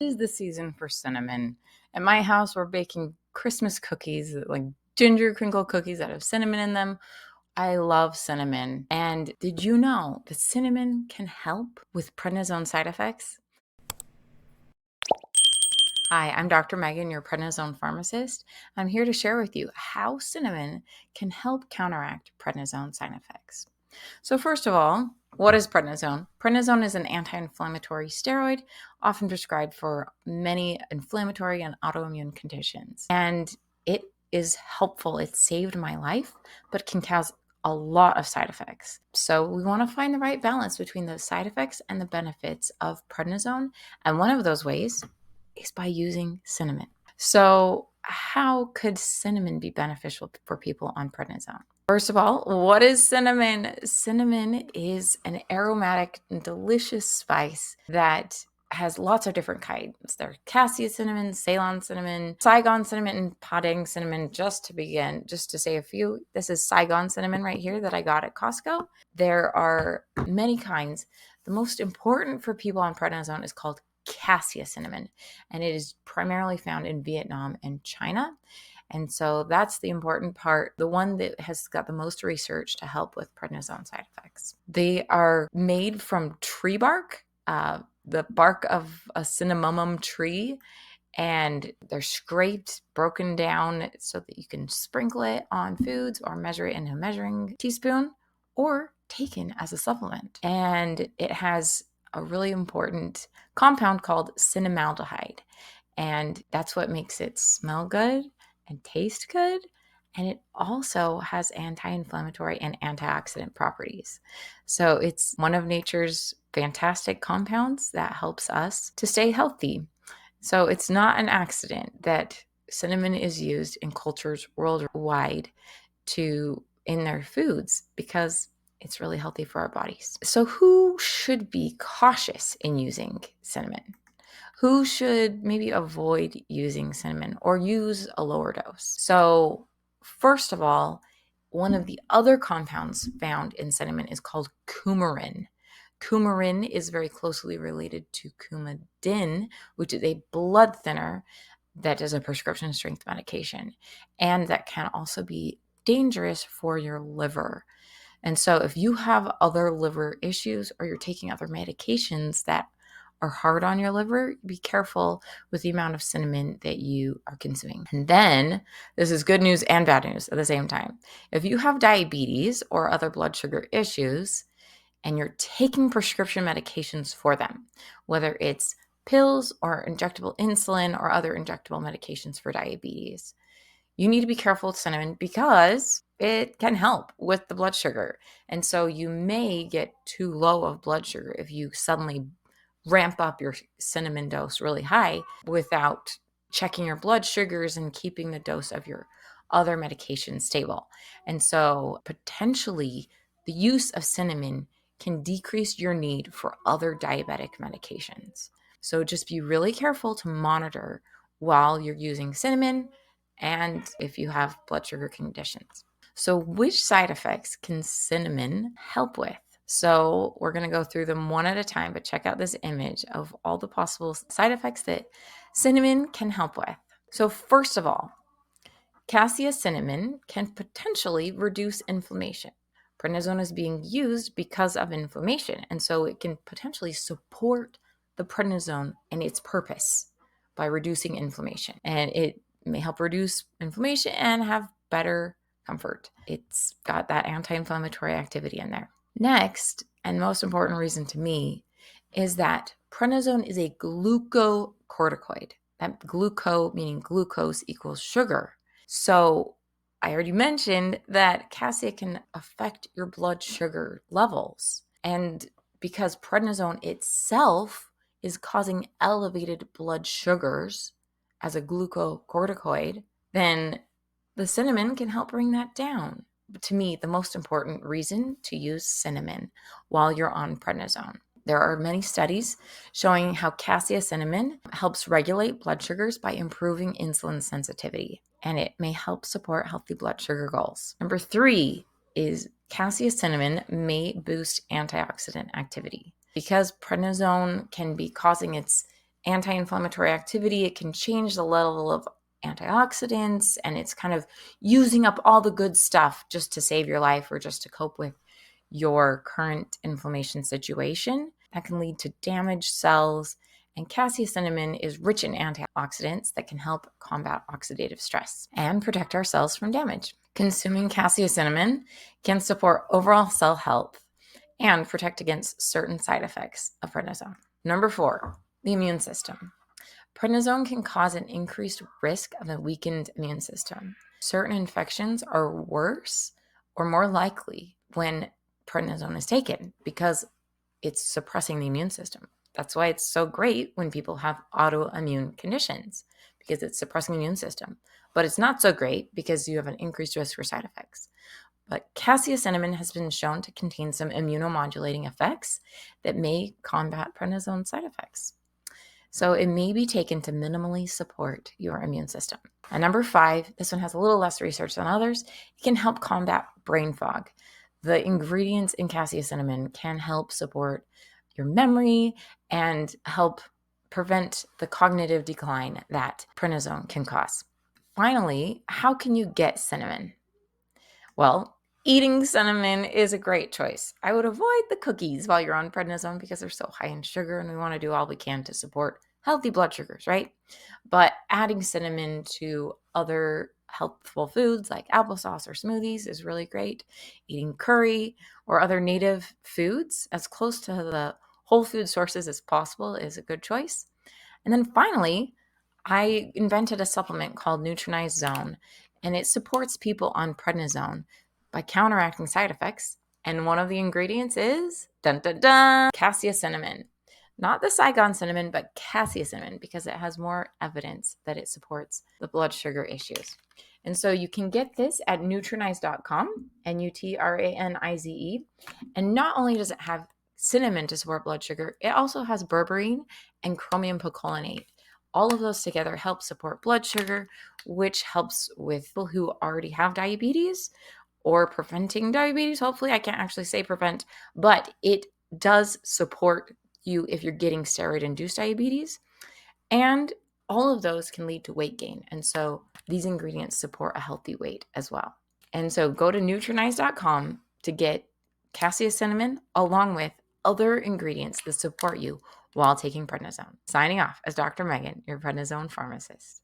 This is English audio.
It is the season for cinnamon. At my house, we're baking Christmas cookies, like ginger crinkle cookies that have cinnamon in them. I love cinnamon. And did you know that cinnamon can help with prednisone side effects? Hi, I'm Dr. Megan, your prednisone pharmacist. I'm here to share with you how cinnamon can help counteract prednisone side effects. So first of all, what is prednisone? Prednisone is an anti-inflammatory steroid often prescribed for many inflammatory and autoimmune conditions. And it is helpful. It saved my life, but can cause a lot of side effects. So we want to find the right balance between the side effects and the benefits of prednisone. And one of those ways is by using cinnamon. So how could cinnamon be beneficial for people on prednisone? First of all, what is cinnamon? Cinnamon is an aromatic and delicious spice that has lots of different kinds. There's cassia cinnamon, Ceylon cinnamon, Saigon cinnamon, and Padang cinnamon. Just to say a few, this is Saigon cinnamon right here that I got at Costco. There are many kinds. The most important for people on prednisone is called cassia cinnamon, and it is primarily found in Vietnam and China. And so that's the important part, the one that has got the most research to help with prednisone side effects. They are made from tree bark, the bark of a cinnamomum tree, and they're scraped, broken down so that you can sprinkle it on foods or measure it in a measuring teaspoon or taken as a supplement. And it has a really important compound called cinnamaldehyde. And that's what makes it smell good and taste good. And it also has anti-inflammatory and antioxidant properties. So it's one of nature's fantastic compounds that helps us to stay healthy. So it's not an accident that cinnamon is used in cultures worldwide in their foods because it's really healthy for our bodies. So who should be cautious in using cinnamon? Who should maybe avoid using cinnamon or use a lower dose? So first of all, one of the other compounds found in cinnamon is called coumarin. Coumarin is very closely related to Coumadin, which is a blood thinner that is a prescription strength medication, and that can also be dangerous for your liver. And so if you have other liver issues or you're taking other medications that are hard on your liver, be careful with the amount of cinnamon that you are consuming. And then, this is good news and bad news at the same time. If you have diabetes or other blood sugar issues and you're taking prescription medications for them, whether it's pills or injectable insulin or other injectable medications for diabetes, you need to be careful with cinnamon because it can help with the blood sugar. And so you may get too low of blood sugar if you suddenly ramp up your cinnamon dose really high without checking your blood sugars and keeping the dose of your other medications stable. And so potentially the use of cinnamon can decrease your need for other diabetic medications. So just be really careful to monitor while you're using cinnamon and if you have blood sugar conditions. So which side effects can cinnamon help with? So we're going to go through them one at a time, but check out this image of all the possible side effects that cinnamon can help with. So first of all, cassia cinnamon can potentially reduce inflammation. Prednisone is being used because of inflammation, and so it can potentially support the prednisone and its purpose by reducing inflammation. And it may help reduce inflammation and have better comfort. It's got that anti-inflammatory activity in there. Next, and most important reason to me, is that prednisone is a glucocorticoid. That gluco meaning glucose equals sugar. So I already mentioned that cassia can affect your blood sugar levels. And because prednisone itself is causing elevated blood sugars as a glucocorticoid, then the cinnamon can help bring that down. To me, the most important reason to use cinnamon while you're on prednisone. There are many studies showing how cassia cinnamon helps regulate blood sugars by improving insulin sensitivity, and it may help support healthy blood sugar goals. Number 3 is cassia cinnamon may boost antioxidant activity. Because prednisone can be causing its anti-inflammatory activity. It can change the level of antioxidants, and it's kind of using up all the good stuff just to save your life or just to cope with your current inflammation situation. That can lead to damaged cells. And cassia cinnamon is rich in antioxidants that can help combat oxidative stress and protect our cells from damage. Consuming cassia cinnamon can support overall cell health and protect against certain side effects of prednisone. Number 4, the immune system. Prednisone can cause an increased risk of a weakened immune system. Certain infections are worse or more likely when prednisone is taken because it's suppressing the immune system. That's why it's so great when people have autoimmune conditions, because it's suppressing the immune system. But it's not so great because you have an increased risk for side effects. But cassia cinnamon has been shown to contain some immunomodulating effects that may combat prednisone side effects. So it may be taken to minimally support your immune system. And number 5, this one has a little less research than others. It can help combat brain fog. The ingredients in cassia cinnamon can help support your memory and help prevent the cognitive decline that prednisone can cause. Finally, how can you get cinnamon? Well, eating cinnamon is a great choice. I would avoid the cookies while you're on prednisone because they're so high in sugar, and we want to do all we can to support healthy blood sugars, right? But adding cinnamon to other healthful foods like applesauce or smoothies is really great. Eating curry or other native foods as close to the whole food sources as possible is a good choice. And then finally, I invented a supplement called Nutranize Zone, and it supports people on prednisone by counteracting side effects. And one of the ingredients is, dun dun dun, cassia cinnamon. Not the Saigon cinnamon, but cassia cinnamon, because it has more evidence that it supports the blood sugar issues. And so you can get this at nutranize.com, Nutranize. And not only does it have cinnamon to support blood sugar, it also has berberine and chromium picolinate. All of those together help support blood sugar, which helps with people who already have diabetes or preventing diabetes. Hopefully, I can't actually say prevent, but it does support you if you're getting steroid-induced diabetes. And all of those can lead to weight gain. And so these ingredients support a healthy weight as well. And so go to nutranize.com to get cassia cinnamon along with other ingredients that support you while taking prednisone. Signing off as Dr. Megan, your prednisone pharmacist.